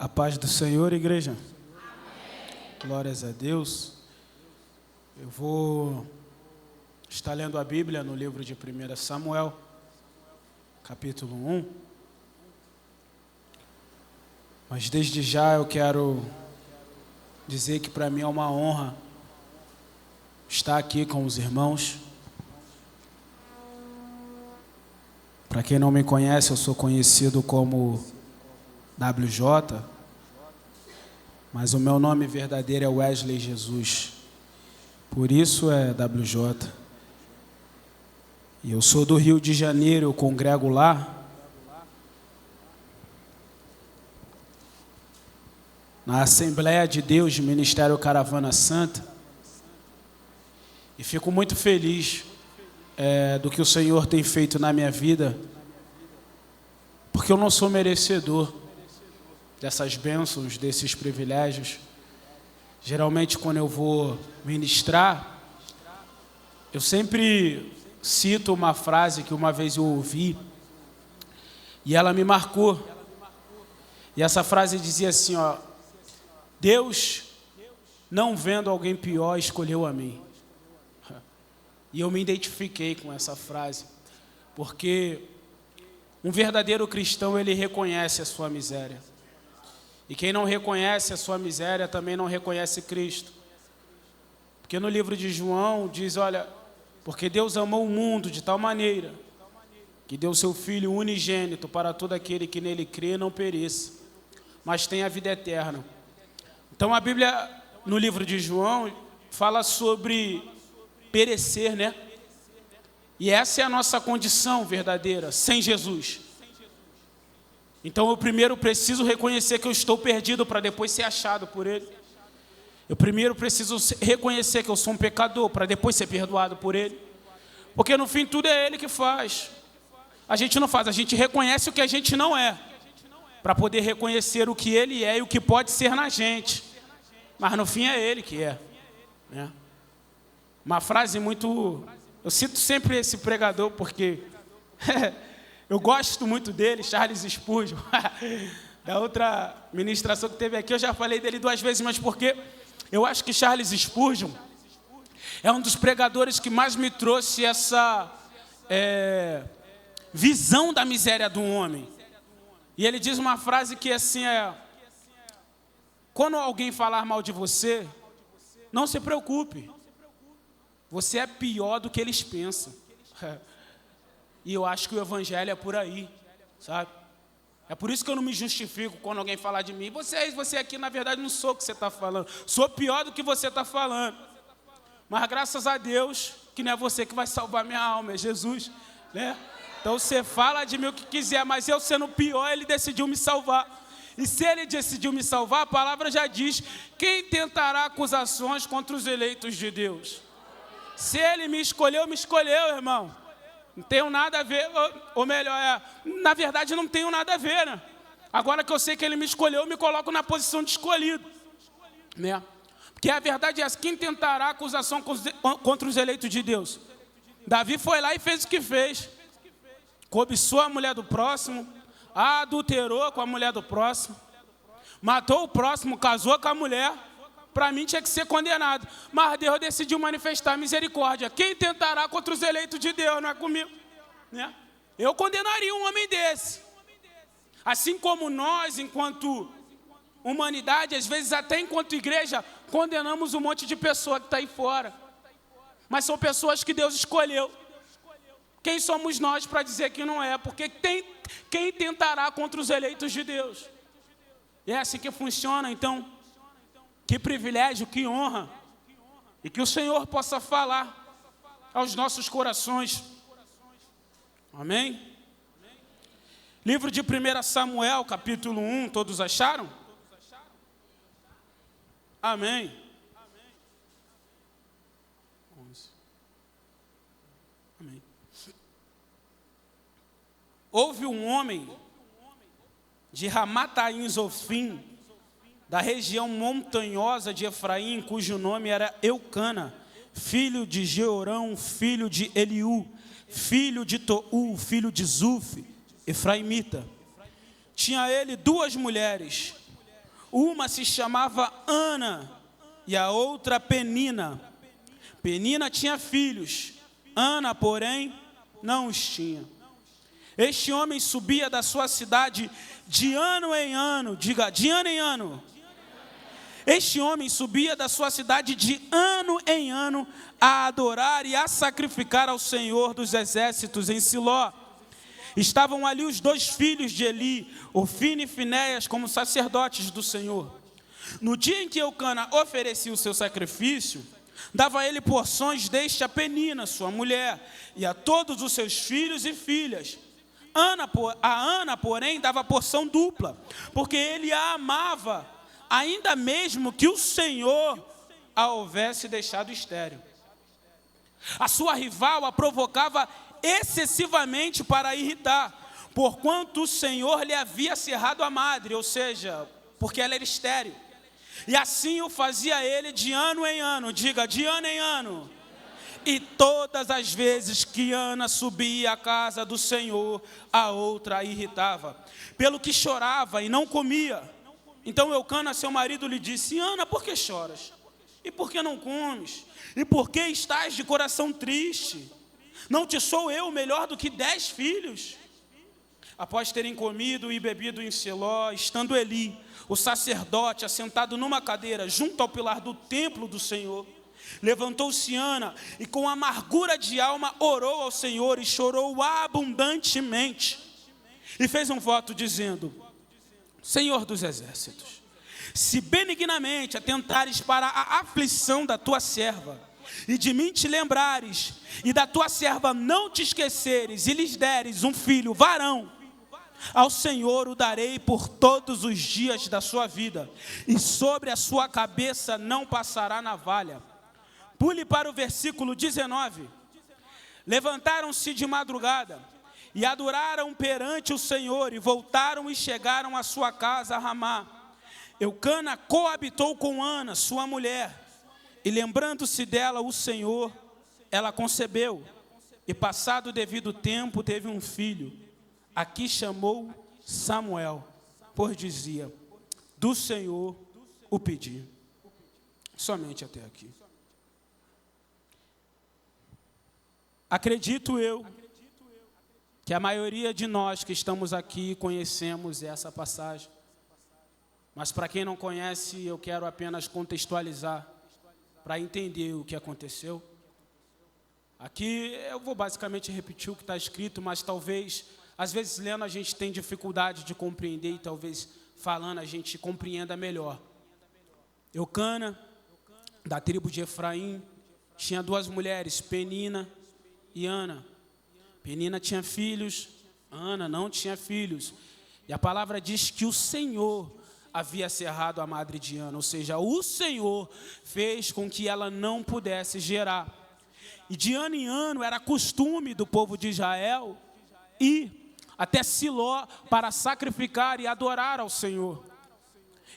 A paz do Senhor, igreja. Amém. Glórias a Deus. Eu vou estar lendo a Bíblia no livro de 1 Samuel, capítulo 1. Mas desde já eu quero dizer que para mim é uma honra estar aqui com os irmãos. Para quem não me conhece, eu sou conhecido como WJ, mas o meu nome verdadeiro é Wesley Jesus, por isso é WJ. E eu sou do Rio de Janeiro, eu congrego lá, na Assembleia de Deus de Ministério Caravana Santa, e fico muito feliz do que o Senhor tem feito na minha vida, porque eu não sou merecedor dessas bênçãos, desses privilégios. Geralmente, quando eu vou ministrar, eu sempre cito uma frase que uma vez eu ouvi e ela me marcou. E essa frase dizia assim, ó: Deus, não vendo alguém pior, escolheu a mim. E eu me identifiquei com essa frase, porque um verdadeiro cristão, ele reconhece a sua miséria. E quem não reconhece a sua miséria também não reconhece Cristo. Porque no livro de João diz, olha, porque Deus amou o mundo de tal maneira que deu seu Filho unigênito para todo aquele que nele crê e não pereça, mas tenha a vida eterna. Então a Bíblia, no livro de João, fala sobre perecer, né? E essa é a nossa condição verdadeira, sem Jesus. Então eu primeiro preciso reconhecer que eu estou perdido para depois ser achado por Ele. Eu primeiro preciso reconhecer que eu sou um pecador para depois ser perdoado por Ele. Porque no fim tudo é Ele que faz. A gente não faz, a gente reconhece o que a gente não é, para poder reconhecer o que Ele é e o que pode ser na gente. Mas no fim é Ele que é, né? Uma frase muito... Eu cito sempre esse pregador porque eu gosto muito dele, Charles Spurgeon. Da outra ministração que teve aqui, eu já falei dele 2 vezes, mas porque eu acho que Charles Spurgeon é um dos pregadores que mais me trouxe essa visão da miséria do homem. E ele diz uma frase que assim quando alguém falar mal de você, não se preocupe. Você é pior do que eles pensam. E eu acho que o evangelho é por aí, sabe? É por isso que eu não me justifico quando alguém falar de mim. Você aqui, na verdade, não sou o que você está falando. Sou pior do que você está falando. Mas graças a Deus, que não é você que vai salvar minha alma, é Jesus, né? Então você fala de mim o que quiser, mas eu sendo pior, Ele decidiu me salvar. E se Ele decidiu me salvar, a palavra já diz: quem tentará acusações contra os eleitos de Deus? Se Ele me escolheu, irmão. Não tenho nada a ver, ou melhor, na verdade não tenho nada a ver, né? Agora que eu sei que Ele me escolheu, eu me coloco na posição de escolhido, né? Porque a verdade é essa: quem tentará acusação contra os eleitos de Deus? Davi foi lá e fez o que fez. Cobiçou a mulher do próximo, adulterou com a mulher do próximo, matou o próximo, casou com a mulher. Para mim tinha que ser condenado, mas Deus decidiu manifestar misericórdia. Quem tentará contra os eleitos de Deus? Não é comigo, né? Eu condenaria um homem desse. Assim como nós, enquanto humanidade, às vezes até enquanto igreja, condenamos um monte de pessoa que está aí fora. Mas são pessoas que Deus escolheu. Quem somos nós para dizer que não é? Porque quem tentará contra os eleitos de Deus? E é assim que funciona. Então, que privilégio, que honra, e que o Senhor possa falar aos nossos corações. Amém? Livro de 1 Samuel, capítulo 1, todos acharam? Amém. Amém. Houve um homem de Ramataim Zofim, da região montanhosa de Efraim, cujo nome era Eucana, filho de Jeorão, filho de Eliú, filho de Tou, filho de Zuf, efraimita. Tinha ele 2 mulheres, Uma se chamava Ana e a outra Penina. Penina tinha filhos, Ana, porém, não os tinha. Este homem subia da sua cidade de ano em ano, diga, de ano em ano. Este homem subia da sua cidade de ano em ano a adorar e a sacrificar ao Senhor dos exércitos em Siló. Estavam ali os 2 filhos de Eli, Ofni e Finéias, como sacerdotes do Senhor. No dia em que Eucana oferecia o seu sacrifício, dava a ele porções deste a Penina, sua mulher, e a todos os seus filhos e filhas. A Ana, porém, dava porção dupla, porque ele a amava, ainda mesmo que o Senhor a houvesse deixado estéril. A sua rival a provocava excessivamente para irritar, porquanto o Senhor lhe havia cerrado a madre, ou seja, porque ela era estéril. E assim o fazia ele de ano em ano, diga, de ano em ano. E todas as vezes que Ana subia à casa do Senhor, a outra a irritava, pelo que chorava e não comia. Então Eucana, seu marido, lhe disse: Ana, por que choras? E por que não comes? E por que estás de coração triste? Não te sou eu melhor do que 10 filhos? Após terem comido e bebido em Siló, estando Eli, o sacerdote, assentado numa cadeira junto ao pilar do templo do Senhor, levantou-se Ana e com amargura de alma orou ao Senhor e chorou abundantemente. E fez um voto dizendo: Senhor dos exércitos, se benignamente atentares para a aflição da tua serva, e de mim te lembrares, e da tua serva não te esqueceres, e lhes deres um filho varão, ao Senhor o darei por todos os dias da sua vida, e sobre a sua cabeça não passará navalha. Pule para o versículo 19. Levantaram-se de madrugada, e adoraram perante o Senhor, e voltaram e chegaram à sua casa a Ramá. Eucana coabitou com Ana, sua mulher, e lembrando-se dela o Senhor, ela concebeu, e passado o devido tempo teve um filho, a que chamou Samuel, pois dizia: do Senhor o pedi. Somente até aqui. Acredito eu que a maioria de nós que estamos aqui conhecemos essa passagem. Mas para quem não conhece, eu quero apenas contextualizar para entender o que aconteceu. Aqui eu vou basicamente repetir o que está escrito, mas talvez, às vezes lendo a gente tem dificuldade de compreender e talvez falando a gente compreenda melhor. Eucana, da tribo de Efraim, tinha 2 mulheres, Penina e Ana. Penina tinha filhos, Ana não tinha filhos. E a palavra diz que o Senhor havia cerrado a madre de Ana, ou seja, o Senhor fez com que ela não pudesse gerar. E de ano em ano era costume do povo de Israel ir até Siló para sacrificar e adorar ao Senhor.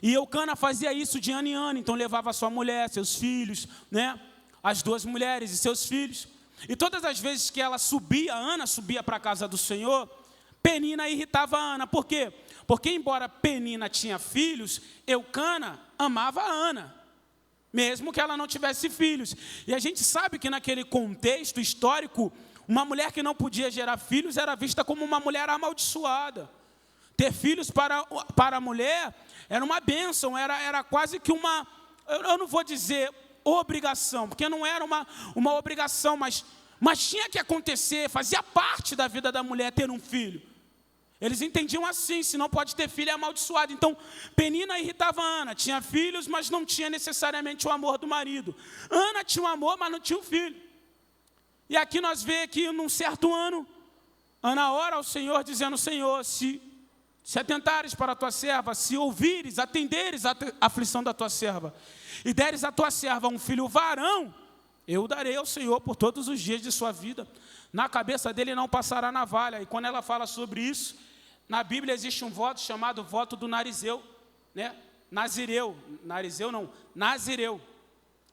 E Eucana fazia isso de ano em ano, então levava sua mulher, seus filhos, né? As 2 mulheres e seus filhos. E todas as vezes que ela subia, Ana subia para a casa do Senhor, Penina irritava a Ana. Por quê? Porque embora Penina tinha filhos, Eucana amava a Ana, mesmo que ela não tivesse filhos. E a gente sabe que naquele contexto histórico, uma mulher que não podia gerar filhos era vista como uma mulher amaldiçoada. Ter filhos para a mulher era uma bênção, era quase que uma, eu não vou dizer obrigação, porque não era uma obrigação, mas tinha que acontecer, fazia parte da vida da mulher ter um filho. Eles entendiam assim: se não pode ter filho é amaldiçoado. Então Penina irritava a Ana, tinha filhos, mas não tinha necessariamente o amor do marido. Ana tinha um amor, mas não tinha um filho. E aqui nós vemos que num certo ano, Ana ora ao Senhor dizendo: Senhor, se atentares para a tua serva, se ouvires, atenderes a aflição da tua serva, e deres à tua serva um filho varão, eu o darei ao Senhor por todos os dias de sua vida. Na cabeça dele não passará navalha. E quando ela fala sobre isso, na Bíblia existe um voto chamado voto do Narizeu, né? Nazireu,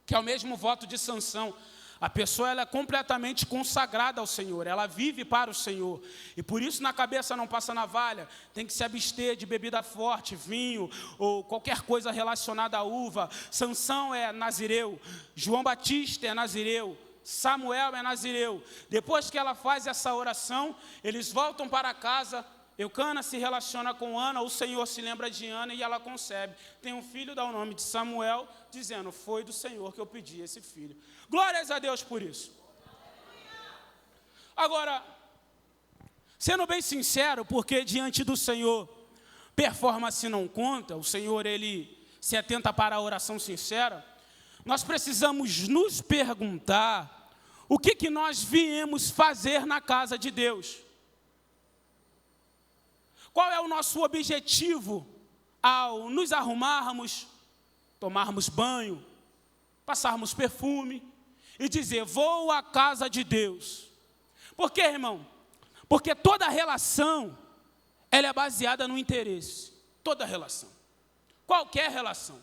que é o mesmo voto de Sansão. A pessoa ela é completamente consagrada ao Senhor, ela vive para o Senhor. E por isso na cabeça não passa navalha, tem que se abster de bebida forte, vinho ou qualquer coisa relacionada à uva. Sansão é nazireu, João Batista é nazireu, Samuel é nazireu. Depois que ela faz essa oração, eles voltam para casa. Eucana se relaciona com Ana, o Senhor se lembra de Ana e ela concebe. Tem um filho, dá o nome de Samuel, dizendo, foi do Senhor que eu pedi esse filho. Glórias a Deus por isso. Agora, sendo bem sincero, porque diante do Senhor, performance não conta, o Senhor, ele se atenta para a oração sincera, nós precisamos nos perguntar o que nós viemos fazer na casa de Deus. Qual é o nosso objetivo ao nos arrumarmos, tomarmos banho, passarmos perfume e dizer, vou à casa de Deus? Por quê, irmão? Porque toda relação, ela é baseada no interesse. Toda relação. Qualquer relação.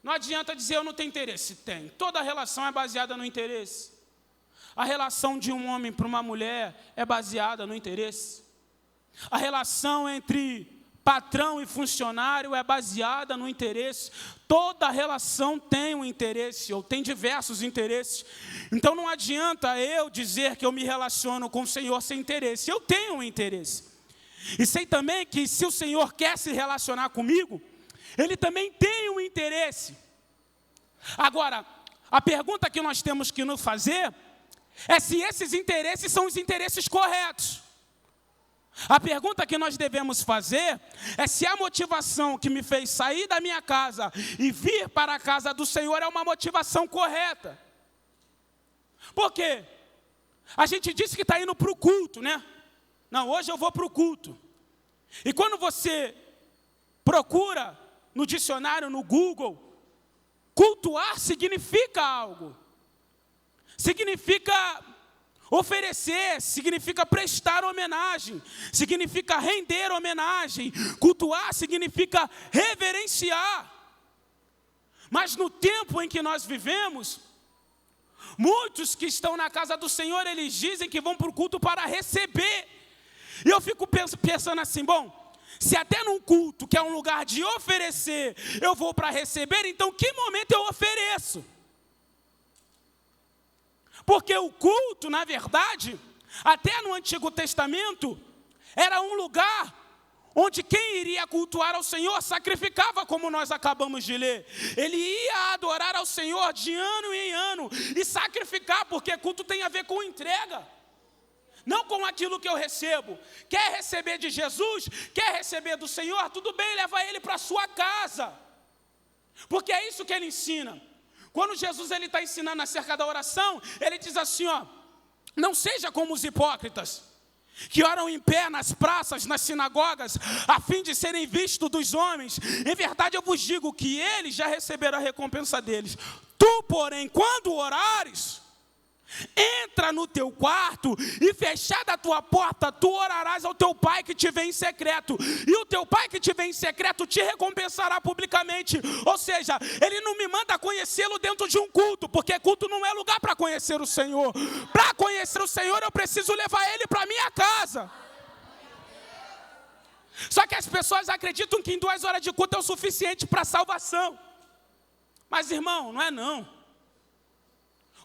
Não adianta dizer eu não tenho interesse. Tem. Toda relação é baseada no interesse. A relação de um homem para uma mulher é baseada no interesse. A relação entre patrão e funcionário é baseada no interesse. Toda relação tem um interesse, ou tem diversos interesses. Então não adianta eu dizer que eu me relaciono com o Senhor sem interesse. Eu tenho um interesse. E sei também que se o Senhor quer se relacionar comigo, Ele também tem um interesse. Agora, a pergunta que nós temos que nos fazer é se esses interesses são os interesses corretos. A pergunta que nós devemos fazer é se a motivação que me fez sair da minha casa e vir para a casa do Senhor é uma motivação correta. Por quê? A gente disse que está indo para o culto, né? Não, hoje eu vou para o culto. E quando você procura no dicionário, no Google, cultuar significa algo. Significa oferecer, significa prestar homenagem, significa render homenagem. Cultuar significa reverenciar. Mas no tempo em que nós vivemos, muitos que estão na casa do Senhor, eles dizem que vão para o culto para receber. E eu fico pensando assim, bom, se até num culto, que é um lugar de oferecer, eu vou para receber, então que momento eu ofereço? Porque o culto, na verdade, até no Antigo Testamento, era um lugar onde quem iria cultuar ao Senhor sacrificava, como nós acabamos de ler. Ele ia adorar ao Senhor de ano em ano e sacrificar, porque culto tem a ver com entrega. Não com aquilo que eu recebo. Quer receber de Jesus? Quer receber do Senhor? Tudo bem, leva ele para a sua casa. Porque é isso que ele ensina. Quando Jesus está ensinando acerca da oração, ele diz assim, ó, não seja como os hipócritas, que oram em pé nas praças, nas sinagogas, a fim de serem vistos dos homens. Em verdade eu vos digo que eles já receberam a recompensa deles. Tu, porém, quando orares, entra no teu quarto e fechada a tua porta, tu orarás ao teu pai que te vê em secreto. E o teu pai que te vê em secreto te recompensará publicamente. Ou seja, ele não me manda conhecê-lo dentro de um culto, porque culto não é lugar para conhecer o Senhor. Para conhecer o Senhor eu preciso levar ele para a minha casa. Só que as pessoas acreditam que em 2 horas de culto é o suficiente para salvação. Mas irmão, não é não.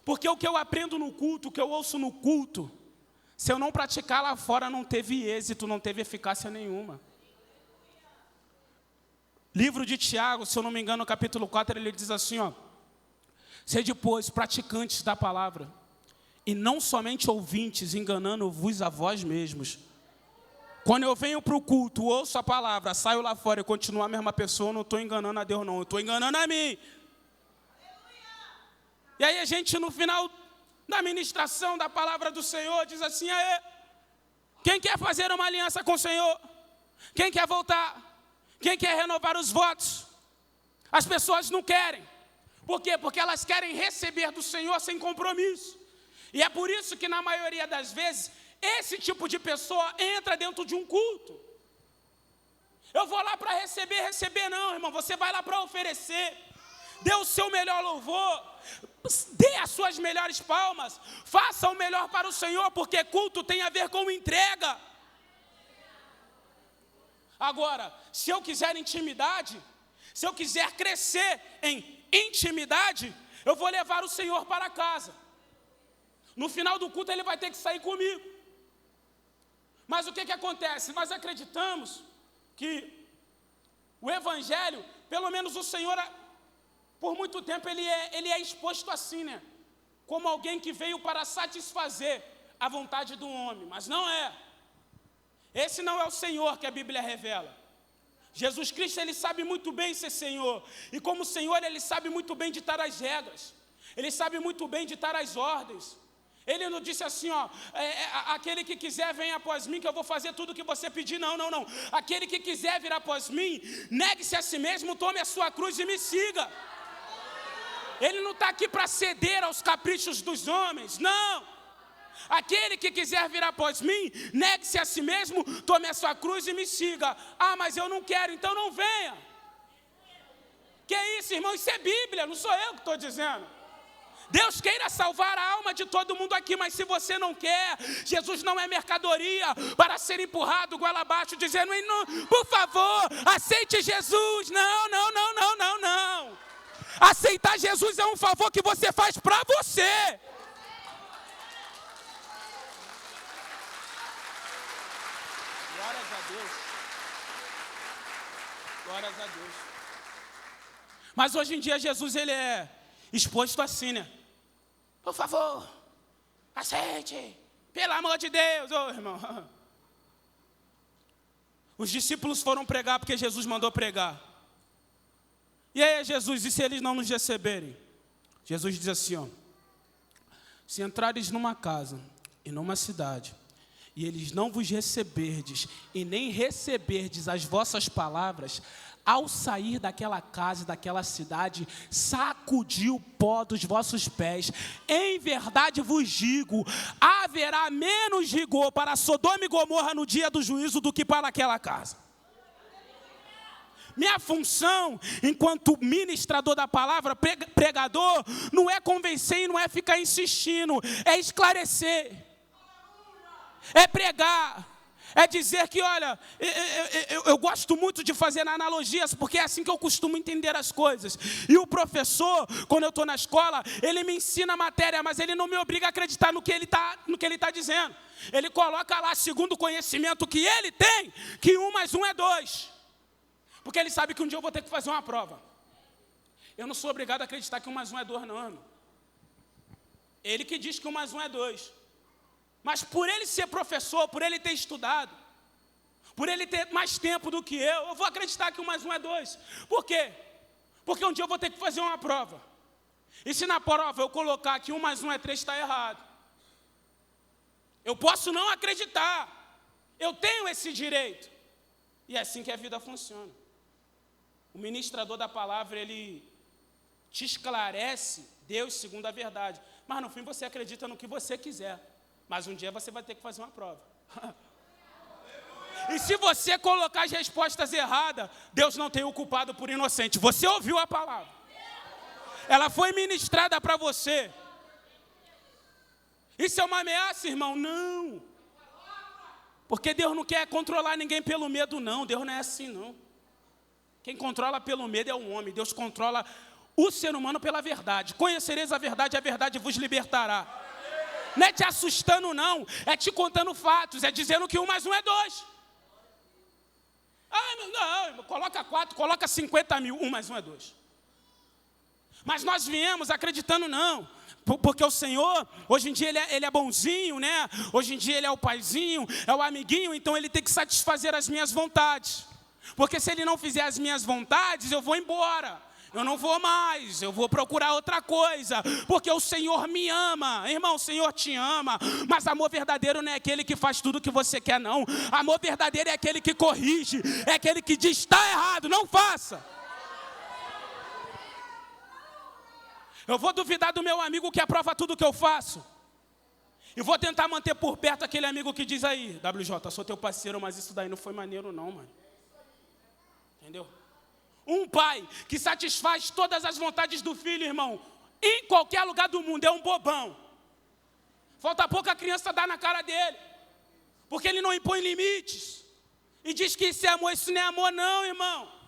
Porque o que eu aprendo no culto, o que eu ouço no culto, se eu não praticar lá fora, não teve êxito, não teve eficácia nenhuma. Livro de Tiago, se eu não me engano, no capítulo 4, ele diz assim, ó, sede, pois, praticantes da palavra, e não somente ouvintes, enganando-vos a vós mesmos. Quando eu venho para o culto, ouço a palavra, saio lá fora e continuo a mesma pessoa, eu não estou enganando a Deus não, eu estou enganando a mim. E aí a gente, no final da ministração da palavra do Senhor, diz assim, quem quer fazer uma aliança com o Senhor? Quem quer voltar? Quem quer renovar os votos? As pessoas não querem. Por quê? Porque elas querem receber do Senhor sem compromisso. E é por isso que na maioria das vezes, esse tipo de pessoa entra dentro de um culto. Eu vou lá para receber não, irmão. Você vai lá para oferecer. Dê o seu melhor louvor. Dê as suas melhores palmas. Faça o melhor para o Senhor, porque culto tem a ver com entrega. Agora, se eu quiser intimidade, se eu quiser crescer em intimidade, eu vou levar o Senhor para casa. No final do culto ele vai ter que sair comigo. Mas o que acontece? Nós acreditamos que o Evangelho, pelo menos o Senhor, por muito tempo ele é exposto assim, né? Como alguém que veio para satisfazer a vontade do homem, mas não é. Esse não é o Senhor que a Bíblia revela. Jesus Cristo, ele sabe muito bem ser Senhor. E como Senhor, ele sabe muito bem ditar as regras. Ele sabe muito bem ditar as ordens. Ele não disse assim, aquele que quiser venha após mim, que eu vou fazer tudo o que você pedir. Não. Aquele que quiser vir após mim, negue-se a si mesmo, tome a sua cruz e me siga. Ele não está aqui para ceder aos caprichos dos homens, não. Aquele que quiser vir após mim, negue-se a si mesmo, tome a sua cruz e me siga. Ah, mas eu não quero, então não venha. Que isso, irmão? Isso é Bíblia, não sou eu que estou dizendo. Deus queira salvar a alma de todo mundo aqui, mas se você não quer, Jesus não é mercadoria para ser empurrado goela abaixo, dizendo, por favor, aceite Jesus. Não. Aceitar Jesus é um favor que você faz para você. Glórias a Deus. Mas hoje em dia Jesus ele é exposto assim, né? Por favor, aceite, pelo amor de Deus, irmão. Os discípulos foram pregar porque Jesus mandou pregar. E aí Jesus, e se eles não nos receberem? Jesus diz assim, se entrares numa casa e numa cidade, e eles não vos receberdes, e nem receberdes as vossas palavras, ao sair daquela casa e daquela cidade, sacudi o pó dos vossos pés. Em verdade vos digo, haverá menos rigor para Sodoma e Gomorra no dia do juízo do que para aquela casa. Minha função, enquanto ministrador da palavra, pregador, não é convencer e não é ficar insistindo, é esclarecer. É pregar, é dizer que, olha, eu gosto muito de fazer analogias, porque é assim que eu costumo entender as coisas. E o professor, quando eu estou na escola, ele me ensina a matéria, mas ele não me obriga a acreditar no que ele está dizendo. Ele coloca lá, segundo o conhecimento que ele tem, que 1 mais 1 é 2. Porque ele sabe que um dia eu vou ter que fazer uma prova. Eu não sou obrigado a acreditar que 1 mais 1 é 2, não, irmão. Ele que diz que 1 mais 1 é 2. Mas por ele ser professor, por ele ter estudado, por ele ter mais tempo do que eu vou acreditar que 1 mais 1 é 2. Por quê? Porque um dia eu vou ter que fazer uma prova. E se na prova eu colocar que 1 mais 1 é 3, está errado. Eu posso não acreditar. Eu tenho esse direito. E é assim que a vida funciona. O ministrador da palavra, ele te esclarece Deus segundo a verdade. Mas no fim você acredita no que você quiser. Mas um dia você vai ter que fazer uma prova. E se você colocar as respostas erradas, Deus não tem o culpado por inocente. Você ouviu a palavra. Ela foi ministrada para você. Isso é uma ameaça, irmão? Não. Porque Deus não quer controlar ninguém pelo medo, não. Deus não é assim, não. Quem controla pelo medo é o homem. Deus controla o ser humano pela verdade. Conhecereis a verdade vos libertará. Não é te assustando, não. É te contando fatos. É dizendo que 1 mais 1 é 2. Ah, não, coloca 4, coloca 50 mil. 1 mais 1 é 2. Mas nós viemos acreditando, não. Porque o Senhor, hoje em dia, ele é bonzinho, né? Hoje em dia ele é o paizinho, é o amiguinho. Então ele tem que satisfazer as minhas vontades. Porque se ele não fizer as minhas vontades, eu vou embora. Eu não vou mais, eu vou procurar outra coisa, porque o Senhor me ama. Irmão, o Senhor te ama, mas amor verdadeiro não é aquele que faz tudo o que você quer, não. Amor verdadeiro é aquele que corrige, é aquele que diz, está errado, não faça. Eu vou duvidar do meu amigo que aprova tudo que eu faço. E vou tentar manter por perto aquele amigo que diz aí, WJ, sou teu parceiro, mas isso daí não foi maneiro não, mano. Entendeu? Um pai que satisfaz todas as vontades do filho, irmão, em qualquer lugar do mundo, é um bobão. Falta pouco a criança dar na cara dele, porque ele não impõe limites, e diz que isso é amor. Isso não é amor não, irmão.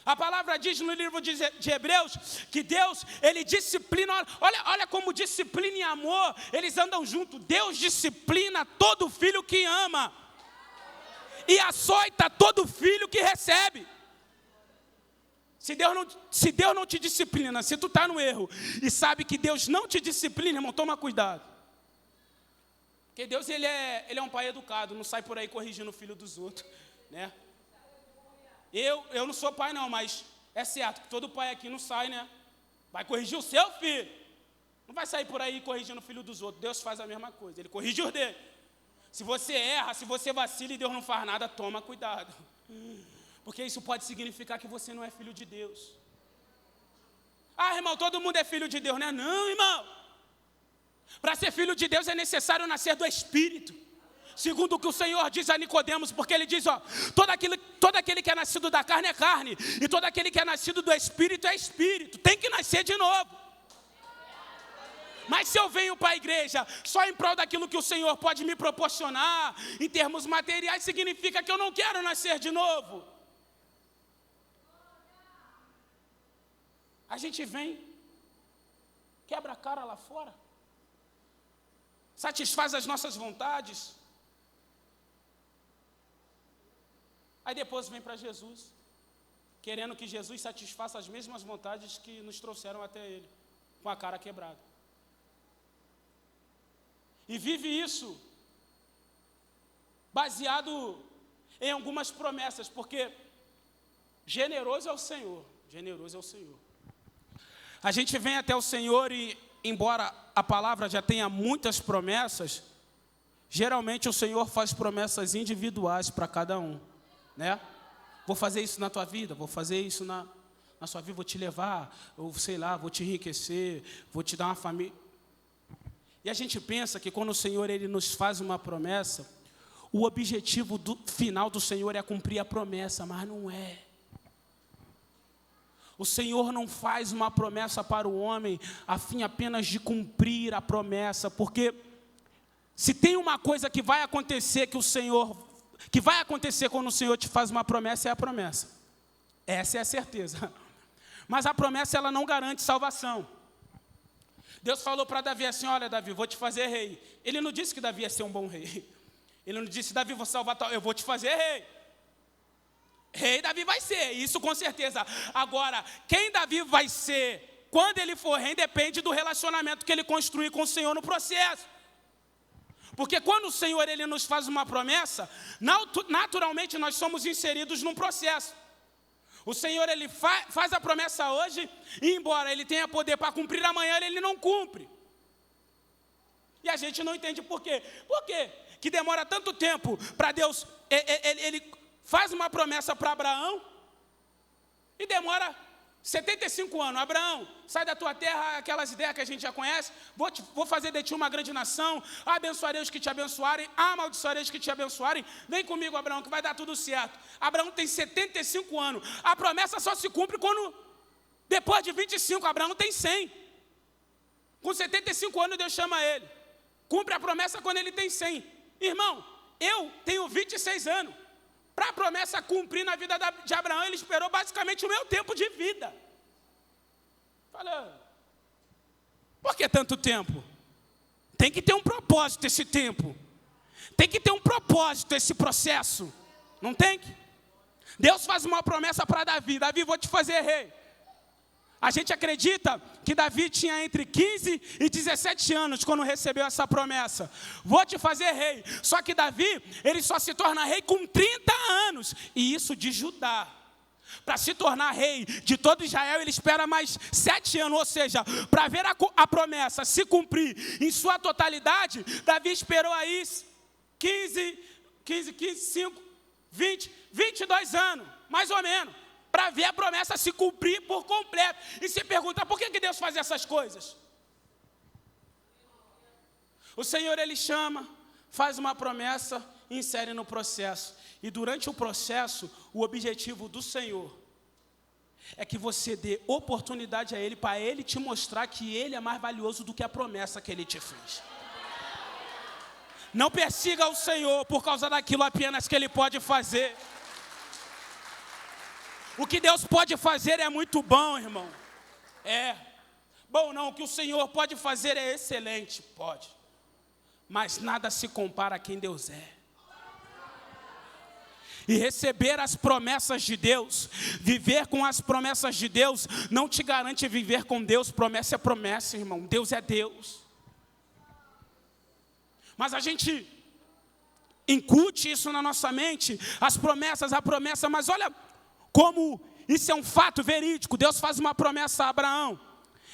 A palavra diz no livro de Hebreus, que Deus, Ele disciplina, olha como disciplina e amor, eles andam juntos. Deus disciplina todo filho que ama, e açoita todo filho que recebe. Se Deus não te disciplina, se tu está no erro, e sabe que Deus não te disciplina, irmão, toma cuidado. Porque Deus, ele é um pai educado, não sai por aí corrigindo o filho dos outros, né? Eu não sou pai não, mas é certo que todo pai aqui não sai, né? Vai corrigir o seu filho. Não vai sair por aí corrigindo o filho dos outros. Deus faz a mesma coisa, Ele corrige os dele. Se você erra, se você vacila e Deus não faz nada, toma cuidado. Porque isso pode significar que você não é filho de Deus. Ah, irmão, todo mundo é filho de Deus, né? Não, irmão. Para ser filho de Deus é necessário nascer do Espírito. Segundo o que o Senhor diz a Nicodemos, porque Ele diz, todo aquele que é nascido da carne é carne, e todo aquele que é nascido do Espírito é Espírito. Tem que nascer de novo. Mas se eu venho para a igreja só em prol daquilo que o Senhor pode me proporcionar, em termos materiais, significa que eu não quero nascer de novo. A gente vem, quebra a cara lá fora, satisfaz as nossas vontades, aí depois vem para Jesus, querendo que Jesus satisfaça as mesmas vontades que nos trouxeram até Ele, com a cara quebrada. E vive isso baseado em algumas promessas, porque generoso é o Senhor, generoso é o Senhor. A gente vem até o Senhor e, embora a palavra já tenha muitas promessas, geralmente o Senhor faz promessas individuais para cada um, né? Vou fazer isso na tua vida, vou fazer isso na sua vida, vou te levar, ou sei lá, vou te enriquecer, vou te dar uma família. E a gente pensa que quando o Senhor Ele nos faz uma promessa, o objetivo final do Senhor é cumprir a promessa, mas não é. O Senhor não faz uma promessa para o homem a fim apenas de cumprir a promessa, porque se tem uma coisa que vai acontecer quando o Senhor te faz uma promessa, é a promessa. Essa é a certeza. Mas a promessa, ela não garante salvação. Deus falou para Davi assim, olha Davi, vou te fazer rei. Ele não disse que Davi ia ser um bom rei. Ele não disse, Davi, vou salvar tal, eu vou te fazer rei. Rei Davi vai ser, isso com certeza. Agora, quem Davi vai ser, quando ele for rei, depende do relacionamento que ele construir com o Senhor no processo. Porque quando o Senhor Ele nos faz uma promessa, naturalmente nós somos inseridos num processo. O Senhor Ele faz a promessa hoje, e embora Ele tenha poder para cumprir amanhã, Ele não cumpre. E a gente não entende por quê. Por quê que demora tanto tempo para Deus, Ele faz uma promessa para Abraão e demora 75 anos. Abraão, sai da tua terra, aquelas ideias que a gente já conhece, vou fazer de ti uma grande nação, abençoarei os que te abençoarem, amaldiçoarei os que te abençoarem, vem comigo, Abraão, que vai dar tudo certo. Abraão tem 75 anos, a promessa só se cumpre quando, depois de 25, Abraão tem 100. Com 75 anos Deus chama ele, cumpre a promessa quando ele tem 100. Irmão, eu tenho 26 anos. Para a promessa cumprir na vida de Abraão, ele esperou basicamente o meu tempo de vida. Falei, por que tanto tempo? Tem que ter um propósito esse tempo. Tem que ter um propósito esse processo. Não tem que? Deus faz uma promessa para Davi. Davi, vou te fazer rei. A gente acredita que Davi tinha entre 15 e 17 anos quando recebeu essa promessa. Vou te fazer rei. Só que Davi, ele só se torna rei com 30 anos. E isso de Judá. Para se tornar rei de todo Israel, ele espera mais 7 anos. Ou seja, para ver a promessa se cumprir em sua totalidade, Davi esperou aí 22 anos, mais ou menos, para ver a promessa se cumprir por completo. E se pergunta, por que Deus faz essas coisas? O Senhor, Ele chama, faz uma promessa e insere no processo. E durante o processo, o objetivo do Senhor é que você dê oportunidade a Ele, para Ele te mostrar que Ele é mais valioso do que a promessa que Ele te fez. Não persiga o Senhor por causa daquilo apenas que Ele pode fazer. O que Deus pode fazer é muito bom, irmão. Bom não, o que o Senhor pode fazer é excelente, pode. Mas nada se compara a quem Deus é. E receber as promessas de Deus, viver com as promessas de Deus, não te garante viver com Deus. Promessa é promessa, irmão. Deus é Deus. Mas a gente incute isso na nossa mente, as promessas, a promessa. Mas olha como isso é um fato verídico. Deus faz uma promessa a Abraão.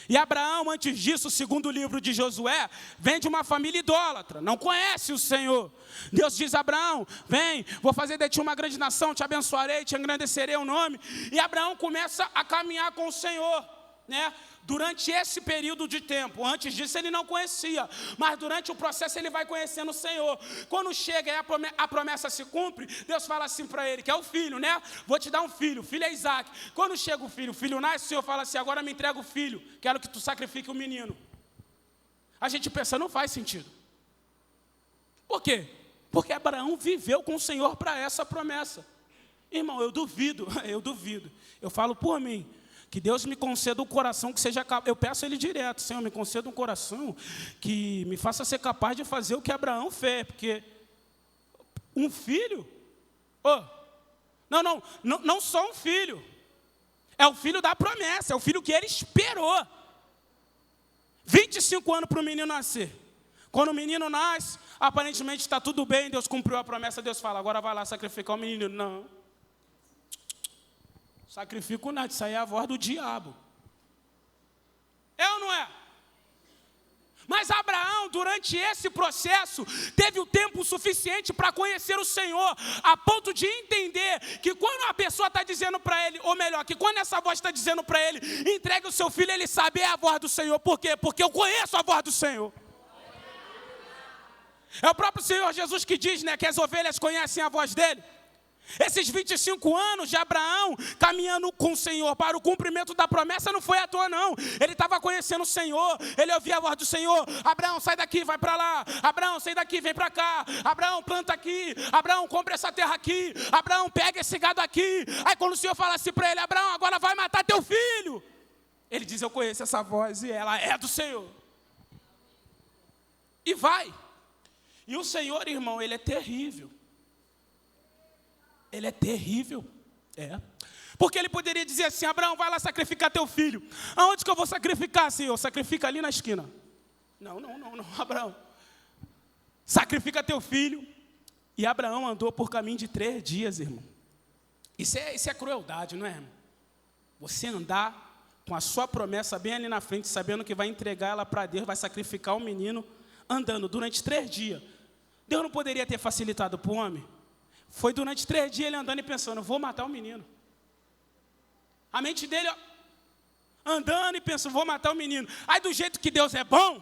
E Abraão, antes disso, segundo o livro de Josué, vem de uma família idólatra, não conhece o Senhor. Deus diz a Abraão, vem, vou fazer de ti uma grande nação, te abençoarei, te engrandecerei o nome. E Abraão começa a caminhar com o Senhor, né? Durante esse período de tempo. Antes disso ele não conhecia, mas durante o processo ele vai conhecendo o Senhor. Quando chega e a promessa se cumpre, Deus fala assim para ele, que é o filho, né? Vou te dar um filho, o filho é Isaac. Quando chega o filho nasce, o Senhor fala assim, agora me entrega o filho, quero que tu sacrifique o menino. A gente pensa, não faz sentido. Por quê? Porque Abraão viveu com o Senhor para essa promessa. Irmão, eu duvido. Eu falo por mim. Que Deus me conceda um coração que seja capaz. Eu peço a Ele direto, Senhor, me conceda um coração que me faça ser capaz de fazer o que Abraão fez. Porque um filho, não só um filho, é o filho da promessa, é o filho que ele esperou. 25 anos para o menino nascer. Quando o menino nasce, aparentemente está tudo bem, Deus cumpriu a promessa, Deus fala, agora vai lá sacrificar o menino. Não. Sacrifico nada, isso aí é a voz do diabo. É ou não é? Mas Abraão, durante esse processo, teve o tempo suficiente para conhecer o Senhor, a ponto de entender que quando a pessoa está dizendo para ele, ou melhor, que quando essa voz está dizendo para ele, entregue o seu filho, ele sabe, é a voz do Senhor. Por quê? Porque eu conheço a voz do Senhor. É o próprio Senhor Jesus que diz, né, que as ovelhas conhecem a voz dele. Esses 25 anos de Abraão caminhando com o Senhor para o cumprimento da promessa não foi à toa não. Ele estava conhecendo o Senhor, ele ouvia a voz do Senhor. Abraão, sai daqui, vai para lá. Abraão, sai daqui, vem para cá. Abraão, planta aqui. Abraão, compra essa terra aqui. Abraão, pega esse gado aqui. Aí quando o Senhor fala assim para ele, Abraão, agora vai matar teu filho. Ele diz, eu conheço essa voz e ela é do Senhor. E vai. E o Senhor, irmão, ele é terrível. Ele é terrível, porque ele poderia dizer assim, Abraão, vai lá sacrificar teu filho. Aonde que eu vou sacrificar, Senhor? Sacrifica ali na esquina. Não, Abraão. Sacrifica teu filho. E Abraão andou por caminho de 3 dias, irmão. Isso é crueldade, não é, irmão? Você andar com a sua promessa bem ali na frente, sabendo que vai entregar ela para Deus, vai sacrificar o menino, andando durante 3 dias. Deus não poderia ter facilitado para o homem? Foi durante 3 dias ele andando e pensando, vou matar o menino. A mente dele, andando e pensando, vou matar o menino. Aí do jeito que Deus é bom,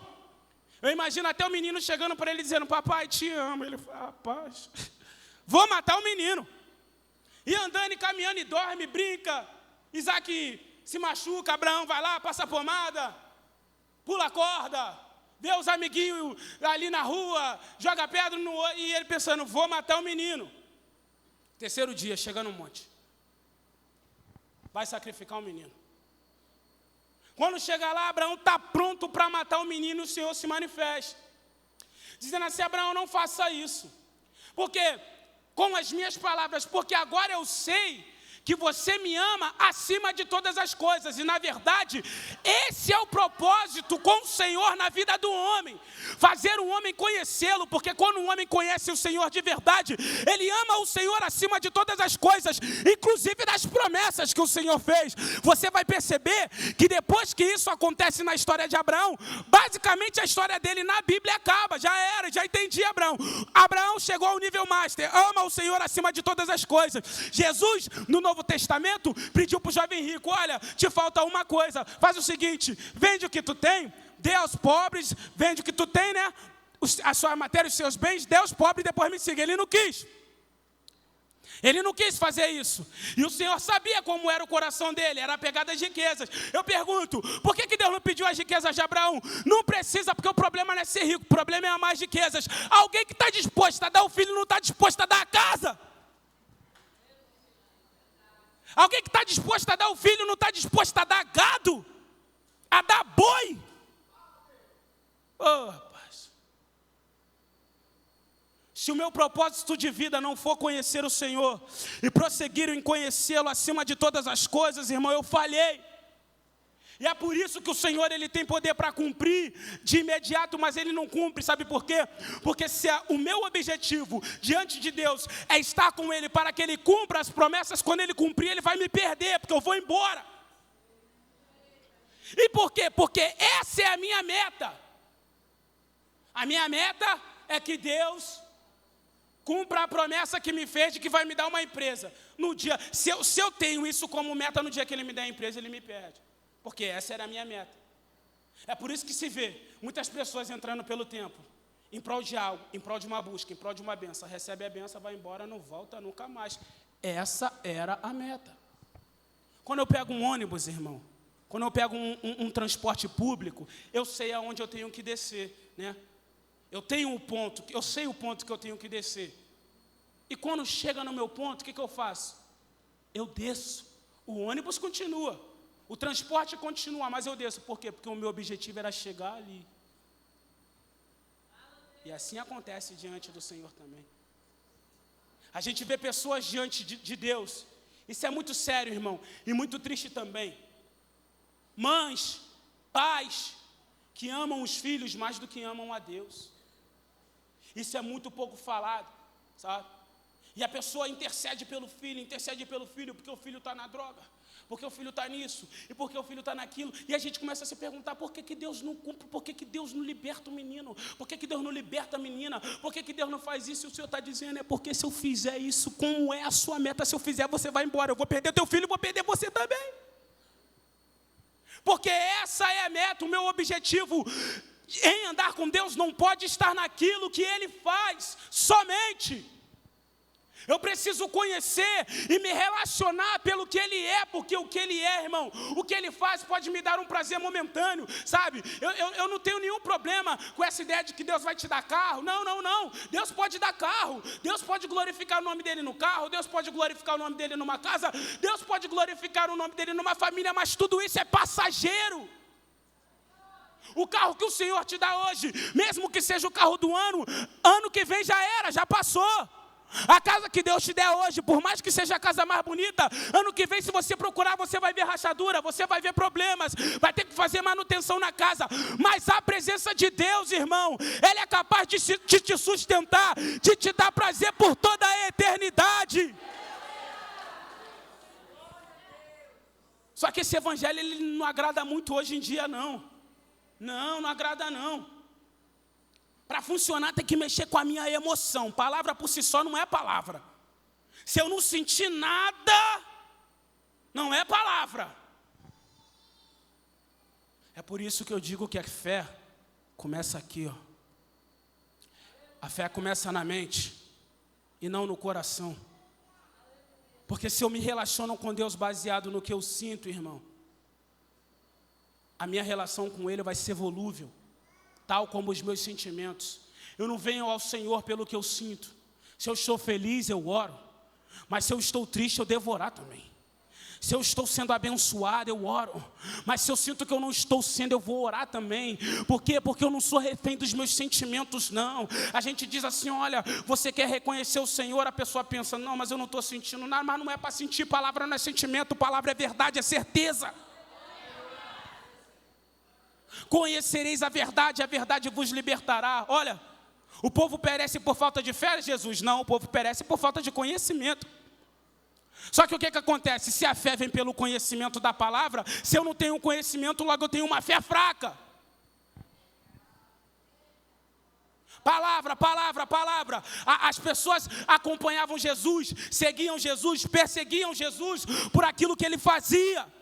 eu imagino até o menino chegando para ele dizendo, papai, te amo. Ele fala, rapaz, vou matar o menino. E andando e caminhando e dorme, brinca. Isaac se machuca, Abraão vai lá, passa pomada, pula a corda, vê os amiguinhos ali na rua, joga pedra no olho, e ele pensando, vou matar o menino. 3º dia, chega no monte. Vai sacrificar o menino. Quando chega lá, Abraão está pronto para matar o menino, o Senhor se manifesta. Dizendo assim, Abraão, não faça isso. Porque, com as minhas palavras, porque agora eu sei que você me ama acima de todas as coisas. E, na verdade, esse é o propósito com o Senhor na vida do homem. Fazer o homem conhecê-lo, porque quando o homem conhece o Senhor de verdade, ele ama o Senhor acima de todas as coisas, inclusive das promessas que o Senhor fez. Você vai perceber que depois que isso acontece na história de Abraão, basicamente a história dele na Bíblia acaba. Já entendi Abraão. Abraão chegou ao nível master, ama o Senhor acima de todas as coisas. Jesus, no Novo Testamento, pediu para o jovem rico, olha, te falta uma coisa, faz o seguinte, vende o que tu tem, dê aos pobres, vende o que tu tem, né, a sua matéria, os seus bens, dê aos pobres e depois me siga. Ele não quis. Ele não quis fazer isso. E o Senhor sabia como era o coração dele, era apegado às riquezas. Eu pergunto, por que Deus não pediu as riquezas de Abraão? Não precisa, porque o problema não é ser rico, o problema é amar as riquezas. Alguém que está disposto a dar o filho não está disposto a dar a casa. Alguém que está disposto a dar o filho não está disposto a dar gado, a dar boi. Oh, rapaz. Se o meu propósito de vida não for conhecer o Senhor e prosseguir em conhecê-lo acima de todas as coisas, irmão, eu falhei. E é por isso que o Senhor, Ele tem poder para cumprir de imediato, mas Ele não cumpre, sabe por quê? Porque se o meu objetivo diante de Deus é estar com Ele para que Ele cumpra as promessas, quando Ele cumprir, Ele vai me perder, porque eu vou embora. E por quê? Porque essa é a minha meta. A minha meta é que Deus cumpra a promessa que me fez de que vai me dar uma empresa. No dia, se eu tenho isso como meta, no dia que Ele me der a empresa, Ele me perde. Porque essa era a minha meta. É por isso que se vê muitas pessoas entrando pelo templo, em prol de algo, em prol de uma busca, em prol de uma benção. Recebe a benção, vai embora, não volta nunca mais. Essa era a meta. Quando eu pego um ônibus, irmão, quando eu pego um transporte público, eu sei aonde eu tenho que descer, né? Eu tenho um ponto, eu sei o ponto que eu tenho que descer. E quando chega no meu ponto, o que eu faço? Eu desço. O ônibus continua, o transporte continua, mas eu desço. Por quê? Porque o meu objetivo era chegar ali. E assim acontece diante do Senhor também. A gente vê pessoas diante de Deus. Isso é muito sério, irmão, e muito triste também. Mães, pais, que amam os filhos mais do que amam a Deus. Isso é muito pouco falado, sabe? E a pessoa intercede pelo filho, porque o filho está na droga, porque o filho está nisso, e porque o filho está naquilo. E a gente começa a se perguntar, por que Deus não cumpre, por que Deus não liberta o menino? Por que Deus não liberta a menina? Por que Deus não faz isso? E o Senhor está dizendo, é porque se eu fizer isso, como é a sua meta? Se eu fizer, você vai embora, eu vou perder teu filho, vou perder você também. Porque essa é a meta, o meu objetivo em andar com Deus não pode estar naquilo que Ele faz somente. Eu preciso conhecer e me relacionar pelo que Ele é, porque o que Ele é, irmão, o que Ele faz pode me dar um prazer momentâneo, sabe? Eu não tenho nenhum problema com essa ideia de que Deus vai te dar carro. Não. Deus pode dar carro, Deus pode glorificar o nome dEle no carro, Deus pode glorificar o nome dEle numa casa, Deus pode glorificar o nome dEle numa família, mas tudo isso é passageiro. O carro que o Senhor te dá hoje, mesmo que seja o carro do ano que vem já era, já passou. A casa que Deus te der hoje, por mais que seja a casa mais bonita, ano que vem, se você procurar, você vai ver rachadura, você vai ver problemas, vai ter que fazer manutenção na casa. Mas a presença de Deus, irmão, Ele é capaz de te sustentar, de te dar prazer por toda a eternidade. Só que esse evangelho, ele não agrada muito hoje em dia, não. Não agrada não. Para funcionar tem que mexer com a minha emoção. Palavra por si só não é palavra. Se eu não sentir nada, não é palavra. É por isso que eu digo que a fé começa aqui, ó. A fé começa na mente e não no coração. Porque se eu me relaciono com Deus baseado no que eu sinto, irmão, a minha relação com Ele vai ser volúvel, tal como os meus sentimentos. Eu não venho ao Senhor pelo que eu sinto. Se eu estou feliz, eu oro. Mas se eu estou triste, eu devo orar também. Se eu estou sendo abençoado, eu oro. Mas se eu sinto que eu não estou sendo, eu vou orar também. Por quê? Porque eu não sou refém dos meus sentimentos, não. A gente diz assim, olha, você quer reconhecer o Senhor? A pessoa pensa, não, mas eu não estou sentindo nada. Mas não é para sentir, palavra não é sentimento, palavra é verdade, é certeza. Conhecereis a verdade vos libertará. Olha, o povo perece por falta de fé, Jesus? Não, o povo perece por falta de conhecimento. Só que o que acontece? Se a fé vem pelo conhecimento da palavra, se eu não tenho conhecimento, logo eu tenho uma fé fraca. Palavra. As pessoas acompanhavam Jesus, seguiam Jesus, perseguiam Jesus por aquilo que Ele fazia.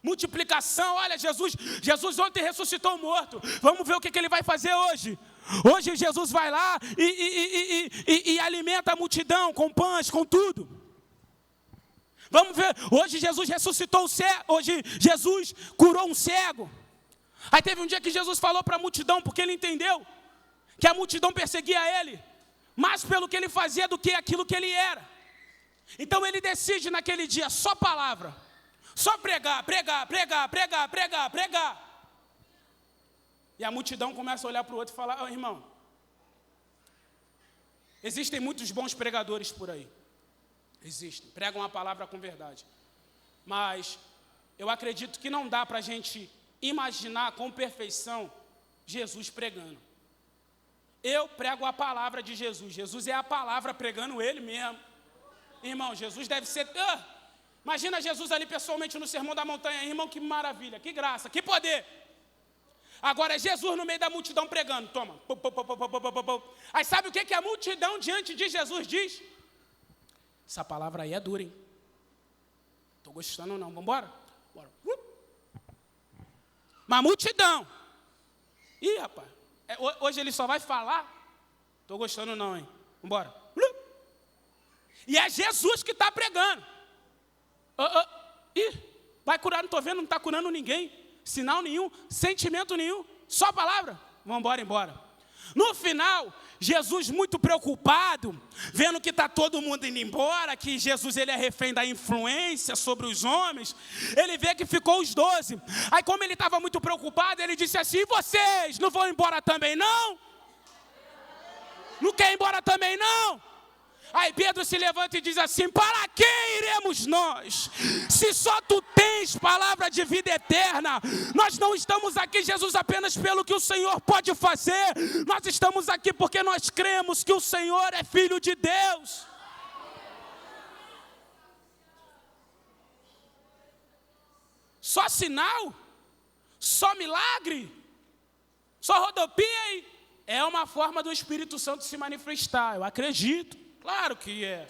Multiplicação, olha, Jesus ontem ressuscitou o morto. Vamos ver o que Ele vai fazer hoje. Hoje Jesus vai lá e alimenta a multidão com pães, com tudo. Vamos ver, hoje Jesus ressuscitou o cego, hoje Jesus curou um cego. Aí teve um dia que Jesus falou para a multidão, porque ele entendeu que a multidão perseguia ele, mais pelo que ele fazia do que aquilo que ele era. Então ele decide naquele dia só palavra, só pregar. E a multidão começa a olhar para o outro e falar: irmão, existem muitos bons pregadores por aí. Existem, pregam a palavra com verdade. Mas eu acredito que não dá para a gente imaginar com perfeição Jesus pregando. Eu prego a palavra de Jesus. Jesus é a palavra pregando ele mesmo. Irmão, Jesus deve ser... imagina Jesus ali pessoalmente no Sermão da Montanha. Irmão, que maravilha, que graça, que poder. Agora é Jesus no meio da multidão pregando. Toma. Aí sabe o que a multidão diante de Jesus diz? Essa palavra aí é dura, hein? Estou gostando não, vamos embora? Bora. Uma multidão. Ih, rapaz, hoje ele só vai falar? Estou gostando não, hein? Vamos embora. E é Jesus que está pregando. Ih, vai curar, não estou vendo, não está curando ninguém. Sinal nenhum, sentimento nenhum, só palavra. Vamos embora. No final, Jesus muito preocupado, vendo que está todo mundo indo embora, que Jesus ele é refém da influência sobre os homens, ele vê que ficou os 12. Aí como ele estava muito preocupado, ele disse assim: e vocês não vão embora também não? Não quer ir embora também não? Aí Pedro se levanta e diz assim: para que iremos nós? Se só tu tens palavra de vida eterna. Nós não estamos aqui, Jesus, apenas pelo que o Senhor pode fazer. Nós estamos aqui porque nós cremos que o Senhor é Filho de Deus. Só sinal? Só milagre? Só rodopia? É uma forma do Espírito Santo se manifestar, eu acredito. Claro que é,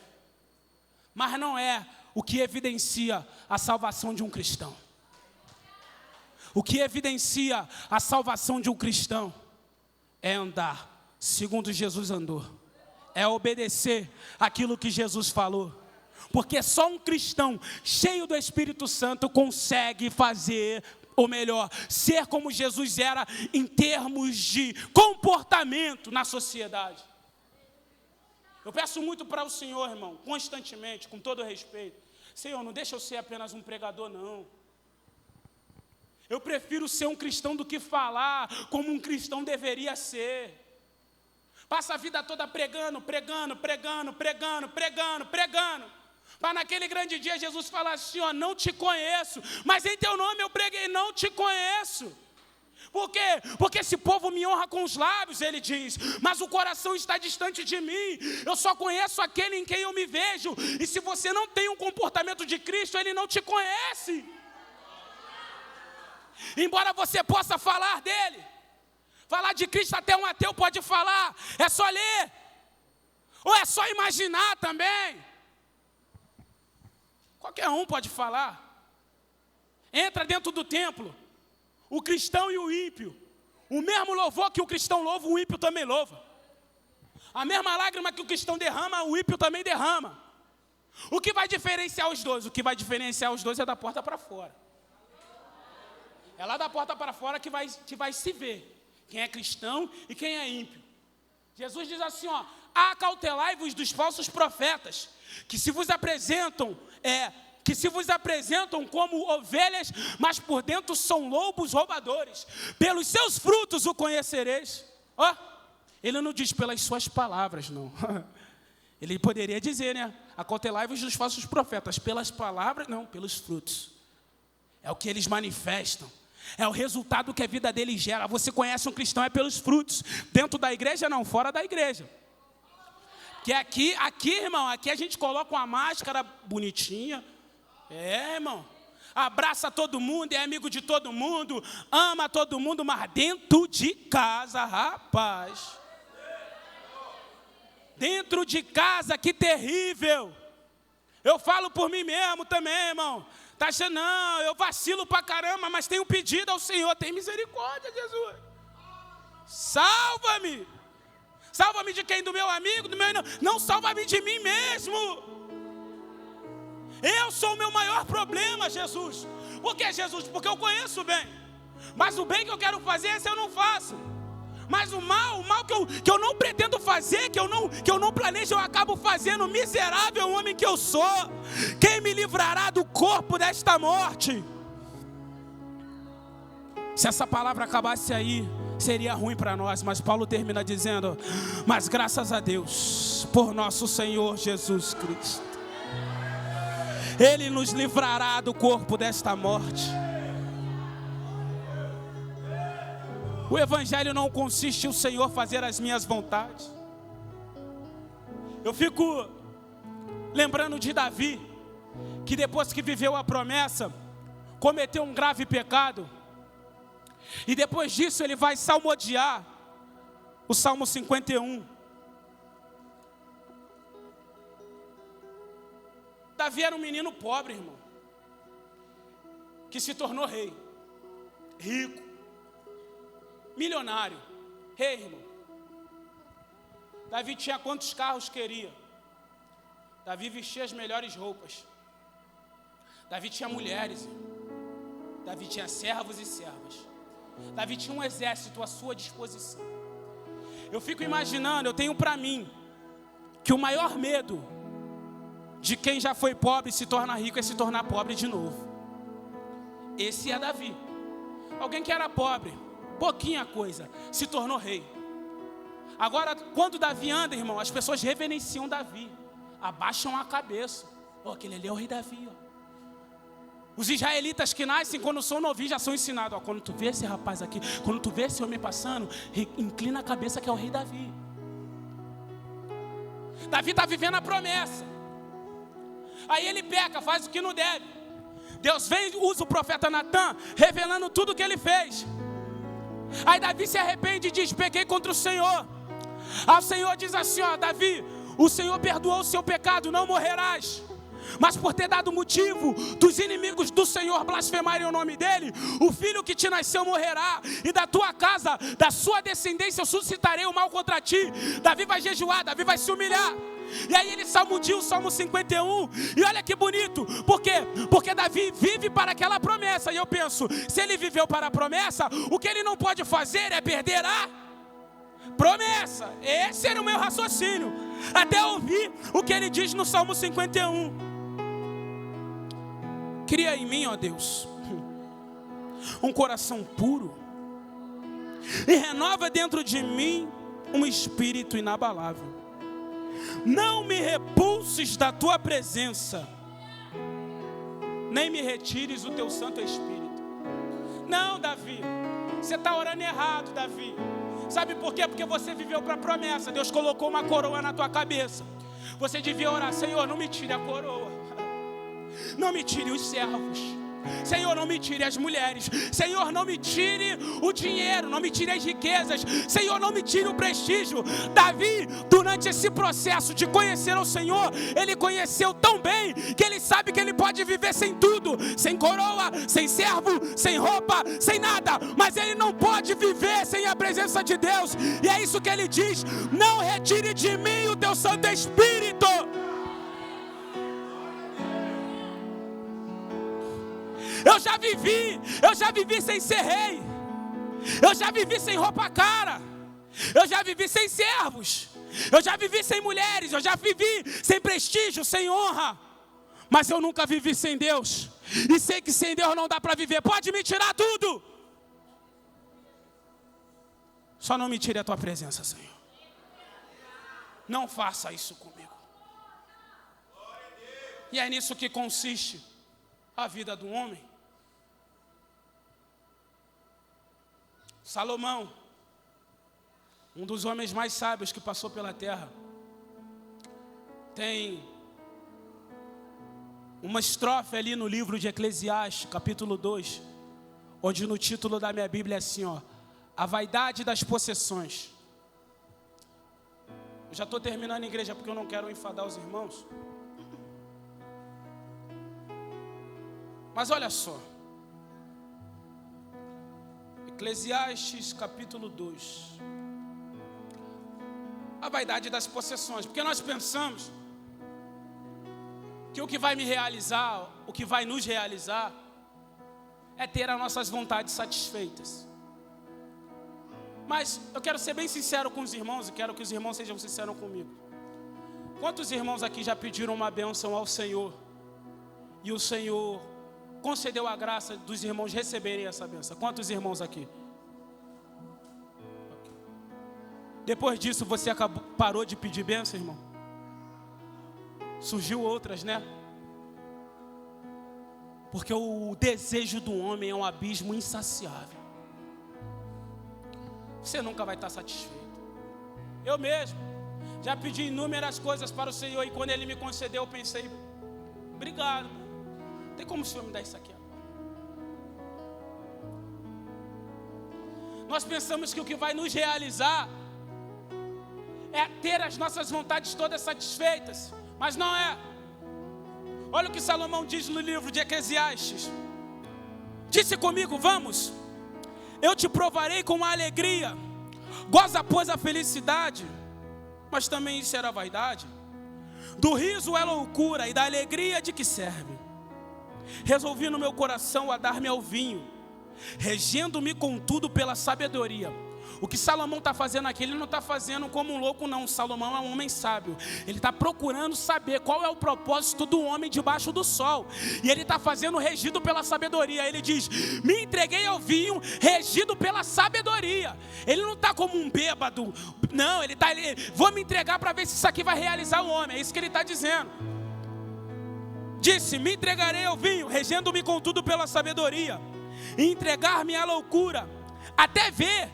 mas não é o que evidencia a salvação de um cristão. O que evidencia a salvação de um cristão é andar segundo Jesus andou, é obedecer aquilo que Jesus falou, porque só um cristão cheio do Espírito Santo consegue fazer, ou melhor, ser como Jesus era em termos de comportamento na sociedade. Eu peço muito para o Senhor, irmão, constantemente, com todo respeito: Senhor, não deixa eu ser apenas um pregador, não. Eu prefiro ser um cristão do que falar como um cristão deveria ser. Passa a vida toda pregando. Para naquele grande dia Jesus falar assim: ó, não te conheço, mas em teu nome eu preguei, não te conheço. Por quê? Porque esse povo me honra com os lábios, ele diz, mas o coração está distante de mim. Eu só conheço aquele em quem eu me vejo. E se você não tem um comportamento de Cristo, ele não te conhece. Embora você possa falar dele, falar de Cristo, até um ateu pode falar. É só ler, ou é só imaginar também. Qualquer um pode falar. Entra dentro do templo, o cristão e o ímpio, o mesmo louvor que o cristão louva, o ímpio também louva. A mesma lágrima que o cristão derrama, o ímpio também derrama. O que vai diferenciar os dois? O que vai diferenciar os dois é da porta para fora. É lá da porta para fora que vai se ver quem é cristão e quem é ímpio. Jesus diz assim, ó: acautelai-vos dos falsos profetas, que se vos apresentam como ovelhas, mas por dentro são lobos roubadores. Pelos seus frutos o conhecereis. Ó, ele não diz pelas suas palavras, não. Ele poderia dizer, né? Acautelai-vos dos falsos profetas. Pelas palavras, não, pelos frutos. É o que eles manifestam. É o resultado que a vida deles gera. Você conhece um cristão é pelos frutos. Dentro da igreja, não, fora da igreja. Que aqui, irmão, aqui a gente coloca uma máscara bonitinha. É, irmão, abraça todo mundo, é amigo de todo mundo, ama todo mundo, mas dentro de casa, rapaz, dentro de casa, que terrível. Eu falo por mim mesmo também, irmão. Tá achando, não, eu vacilo pra caramba, mas tenho pedido ao Senhor, tem misericórdia, Jesus. salva-me. Salva-me de quem? Do meu amigo? Do meu... Não, salva-me de mim mesmo. Eu sou o meu maior problema, Jesus. Por que, Jesus? Porque eu conheço o bem. Mas o bem que eu quero fazer, esse eu não faço. Mas o mal que eu não pretendo fazer, que eu não planejo, eu acabo fazendo. Miserável homem que eu sou. Quem me livrará do corpo desta morte? Se essa palavra acabasse aí, seria ruim para nós. Mas Paulo termina dizendo: mas graças a Deus, por nosso Senhor Jesus Cristo, Ele nos livrará do corpo desta morte. O evangelho não consiste em o Senhor fazer as minhas vontades. Eu fico lembrando de Davi, que depois que viveu a promessa, cometeu um grave pecado. E depois disso ele vai salmodiar o Salmo 51. Davi era um menino pobre, irmão, que se tornou rei, rico, milionário, rei, irmão. Davi tinha quantos carros queria. Davi vestia as melhores roupas. Davi tinha mulheres, irmão. Davi tinha servos e servas. Davi tinha um exército à sua disposição. Eu fico imaginando, eu tenho para mim, que o maior medo de quem já foi pobre e se torna rico é se tornar pobre de novo. Esse é Davi. Alguém que era pobre, pouquinha coisa, se tornou rei. Agora, quando Davi anda, irmão, as pessoas reverenciam Davi, abaixam a cabeça. Aquele ali é o rei Davi, ó. Os israelitas que nascem, quando são novinhos, já são ensinados: quando tu vê esse rapaz aqui, quando tu vê esse homem passando, inclina a cabeça que é o rei Davi. Davi está vivendo a promessa. Aí ele peca, faz o que não deve. Deus vem, usa o profeta Natan, revelando tudo o que ele fez. Aí Davi se arrepende e diz: pequei contra o Senhor. Aí o Senhor diz assim: Davi, o Senhor perdoou o seu pecado, não morrerás. Mas por ter dado motivo dos inimigos do Senhor blasfemarem o nome dele, o filho que te nasceu morrerá, e da tua casa, da sua descendência, eu suscitarei o mal contra ti. Davi vai jejuar, Davi vai se humilhar. E aí ele salmodia o Salmo 51. E olha que bonito. Por quê? Porque Davi vive para aquela promessa. E eu penso, se ele viveu para a promessa, o que ele não pode fazer é perder a promessa. Esse era o meu raciocínio, até ouvir o que ele diz no Salmo 51. Cria em mim, ó Deus, um coração puro, e renova dentro de mim um espírito inabalável. Não me repulses da tua presença, nem me retires o teu Santo Espírito. Não, Davi, você está orando errado, Davi. Sabe por quê? Porque você viveu para a promessa. Deus colocou uma coroa na tua cabeça. Você devia orar: Senhor, não me tire a coroa, não me tire os servos, Senhor, não me tire as mulheres, Senhor, não me tire o dinheiro, não me tire as riquezas, Senhor, não me tire o prestígio. Davi, durante esse processo de conhecer o Senhor, ele conheceu tão bem que ele sabe que ele pode viver sem tudo, sem coroa, sem servo, sem roupa, sem nada, mas ele não pode viver sem a presença de Deus. E é isso que ele diz: não retire de mim o teu Santo Espírito. Eu já vivi sem ser rei. Eu já vivi sem roupa cara. Eu já vivi sem servos. Eu já vivi sem mulheres. Eu já vivi sem prestígio, sem honra. Mas eu nunca vivi sem Deus. E sei que sem Deus não dá para viver. Pode me tirar tudo, só não me tire a tua presença, Senhor. Não faça isso comigo. E é nisso que consiste a vida do homem. Salomão, um dos homens mais sábios que passou pela terra, tem uma estrofe ali no livro de Eclesiastes, capítulo 2, onde no título da minha Bíblia é assim, a vaidade das possessões. Eu já estou terminando a igreja porque eu não quero enfadar os irmãos. Mas olha só, Eclesiastes capítulo 2. A vaidade das possessões. Porque nós pensamos que o que vai me realizar, o que vai nos realizar, é ter as nossas vontades satisfeitas. Mas eu quero ser bem sincero com os irmãos e quero que os irmãos sejam sinceros comigo. Quantos irmãos aqui já pediram uma bênção ao Senhor e o Senhor concedeu a graça dos irmãos receberem essa bênção? Quantos irmãos aqui? Depois disso você parou de pedir bênção, irmão? Surgiu outras, né? Porque o desejo do homem é um abismo insaciável. Você nunca vai estar satisfeito. Eu mesmo já pedi inúmeras coisas para o Senhor e quando Ele me concedeu eu pensei, obrigado, não tem como o Senhor me dar isso aqui agora. Nós pensamos que o que vai nos realizar é ter as nossas vontades todas satisfeitas, mas não é. Olha o que Salomão diz no livro de Eclesiastes. Disse comigo, vamos, eu te provarei com a alegria, goza pois a felicidade, mas também isso era vaidade. Do riso é loucura e da alegria de que serve. Resolvi no meu coração a dar-me ao vinho, regendo-me contudo pela sabedoria. O que Salomão está fazendo aqui, ele não está fazendo como um louco não. Salomão é um homem sábio. Ele está procurando saber qual é o propósito do homem debaixo do sol. E ele está fazendo regido pela sabedoria. Ele diz, me entreguei ao vinho, regido pela sabedoria. Ele não está como um bêbado. Não, vou me entregar para ver se isso aqui vai realizar o homem. É isso que ele está dizendo. Disse, me entregarei ao vinho, regendo-me contudo pela sabedoria. E entregar-me à loucura, até ver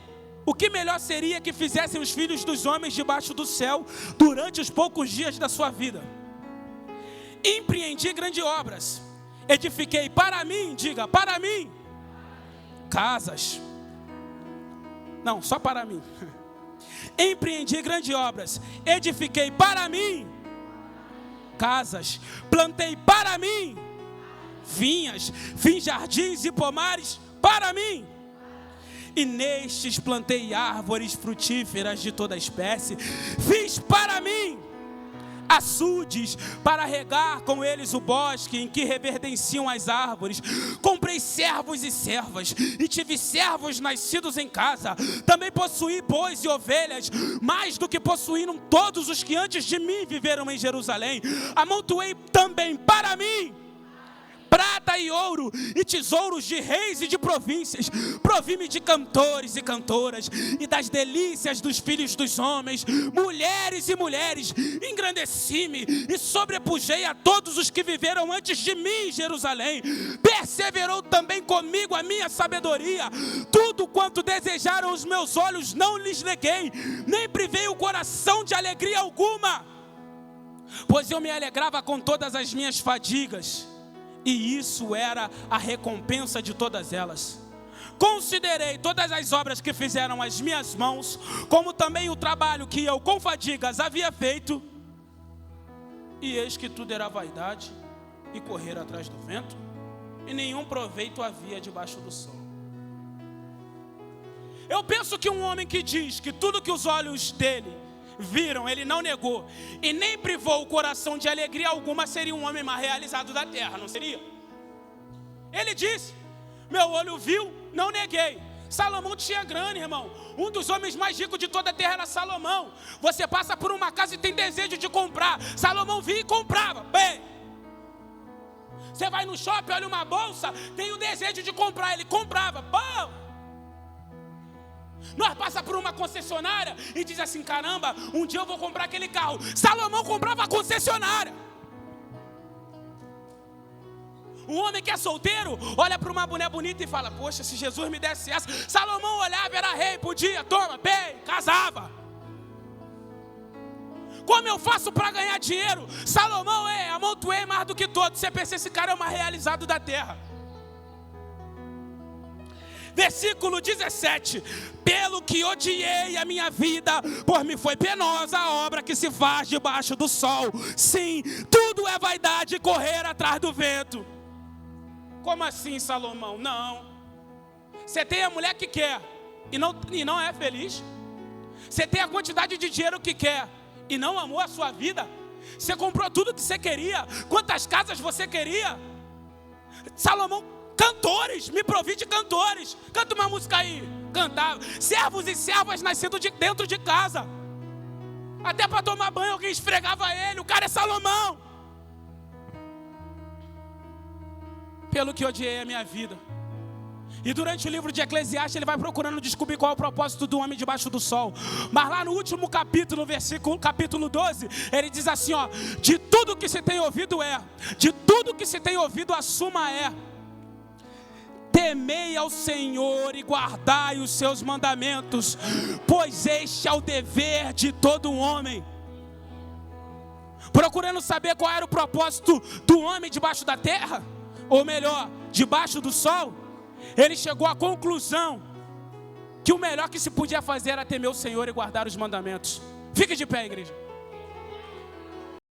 o que melhor seria que fizessem os filhos dos homens debaixo do céu durante os poucos dias da sua vida. Empreendi grandes obras, edifiquei para mim, diga, para mim, casas. Não, só para mim. Empreendi grandes obras, edifiquei para mim, casas, plantei para mim, vinhas, fiz jardins e pomares para mim. E nestes plantei árvores frutíferas de toda espécie. Fiz para mim açudes para regar com eles o bosque em que reverdenciam as árvores. Comprei servos e servas e tive servos nascidos em casa. Também possuí bois e ovelhas, mais do que possuíram todos os que antes de mim viveram em Jerusalém. Amontoei também para mim prata e ouro e tesouros de reis e de províncias. Provi-me de cantores e cantoras e das delícias dos filhos dos homens, mulheres e mulheres. Engrandeci-me e sobrepujei a todos os que viveram antes de mim em Jerusalém. Perseverou também comigo a minha sabedoria. Tudo quanto desejaram os meus olhos não lhes neguei, nem privei o coração de alegria alguma, pois eu me alegrava com todas as minhas fadigas, e isso era a recompensa de todas elas. Considerei todas as obras que fizeram as minhas mãos, como também o trabalho que eu com fadigas havia feito, e eis que tudo era vaidade e correr atrás do vento, e nenhum proveito havia debaixo do sol. Eu penso que um homem que diz que tudo que os olhos dele viram, ele não negou e nem privou o coração de alegria alguma, seria um homem mais realizado da terra, não seria? Ele disse, meu olho viu, não neguei. Salomão tinha grana, irmão. Um dos homens mais ricos de toda a terra era Salomão. Você passa por uma casa e tem desejo de comprar. Salomão via e comprava. Bem, você vai no shopping, olha uma bolsa, tem o desejo de comprar, ele comprava. Bom, nós passa por uma concessionária e diz assim, caramba, um dia eu vou comprar aquele carro. Salomão comprava a concessionária. Um homem que é solteiro olha para uma mulher bonita e fala, poxa, se Jesus me desse essa. Salomão olhava, era rei, podia, toma, bem, casava. Como eu faço para ganhar dinheiro? Salomão amontoei mais do que todos. Você pensa, esse cara é o mais realizado da terra. Versículo 17, pelo que odiei a minha vida, por mim foi penosa a obra que se faz debaixo do sol. Sim, tudo é vaidade e correr atrás do vento. Como assim, Salomão? Não. Você tem a mulher que quer e não é feliz? Você tem a quantidade de dinheiro que quer e não amou a sua vida? Você comprou tudo que você queria? Quantas casas você queria? Salomão, cantores, me provi de cantores. Canta uma música aí. Cantava. Servos e servas nascidos dentro de casa. Até para tomar banho alguém esfregava ele. O cara é Salomão. Pelo que odiei a minha vida. E durante o livro de Eclesiastes ele vai procurando descobrir qual é o propósito do homem debaixo do sol. Mas lá no último capítulo, capítulo 12, ele diz assim, ó: de tudo que se tem ouvido de tudo que se tem ouvido a suma temei ao Senhor e guardai os seus mandamentos, pois este é o dever de todo homem. Procurando saber qual era o propósito do homem debaixo da terra, ou melhor, debaixo do sol, ele chegou à conclusão que o melhor que se podia fazer era temer o Senhor e guardar os mandamentos. Fique de pé, igreja.